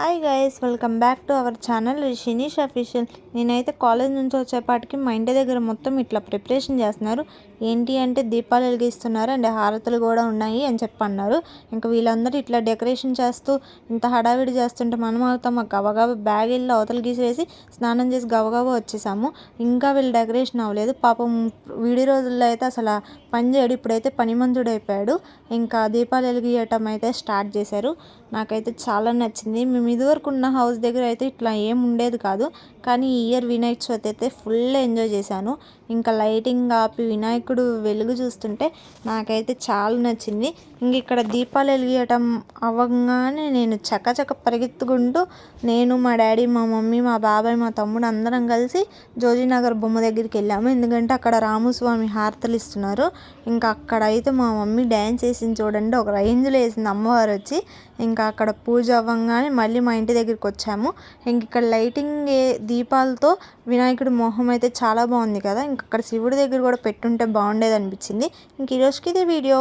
Hi guys, welcome back to our channel Shinish official. నేనైతే college నుంచి వచ్చేపాటికి మా ఇంటి దగ్గర మొత్తం ఇట్లా ప్రిపరేషన్ చేస్తున్నారు. ఏంటి అంటే దీపాలు వెలిగిస్తున్నారు అండ్ హారతులు కూడా ఉన్నాయి అని చెప్పన్నారు. ఇంకా వీళ్ళందరూ ఇట్లా డెకరేషన్ చేస్తూ ఇంత హడావిడి చేస్తుంటే మనం అవుతాం. మాకు గబగబా బ్యాగ్ వెళ్ళి అవతల గీసేసి స్నానం చేసి గబగబా వచ్చేసాము. ఇంకా వీళ్ళు డెకరేషన్ అవ్వలేదు. పాపం వీడి రోజుల్లో అయితే అసలు పని చేయడు, ఇప్పుడైతే పనిమంతుడు అయిపోయాడు. ఇంకా దీపాలు వెలిగియటం అయితే స్టార్ట్ చేశారు. నాకైతే చాలా నచ్చింది. మేము ఇదివరకు ఉన్న హౌస్ దగ్గర అయితే ఇట్లా ఏం ఉండేది కాదు, కానీ ఈ ఇయర్ వినాయక చవితి అయితే ఫుల్ ఎంజాయ్ చేశాను. ఇంకా లైటింగ్ ఆపి వినాయకుడు వెలుగు చూస్తుంటే నాకైతే చాలా నచ్చింది. ఇంక ఇక్కడ దీపాలు వెలిగియటం అవ్వగానే నేను చకచక పరిగెత్తుకుంటూ నేను, మా డాడీ, మా మమ్మీ, మా బాబాయ్, మా తమ్ముడు అందరం కలిసి జోజీనగర్ బొమ్మ దగ్గరికి వెళ్ళాము. ఎందుకంటే అక్కడ రాముస్వామి హారతలు ఇస్తున్నారు. ఇంకా అక్కడ అయితే మా మమ్మీ డ్యాన్స్ వేసింది చూడండి, ఒక రేంజ్లో వేసింది అమ్మవారు వచ్చి. ఇంకా అక్కడ పూజ అవ్వగానే మళ్ళీ మా ఇంటి దగ్గరికి వచ్చాము. ఇంక ఇక్కడ లైటింగ్ దీపాలతో వినాయకుడి మొహం అయితే చాలా బాగుంది కదా. ఇంక అక్కడ శివుడి దగ్గర కూడా పెట్టుంటే బాగుండేది అనిపించింది. ఇంక ఈరోజుకి ఇదే వీడియో.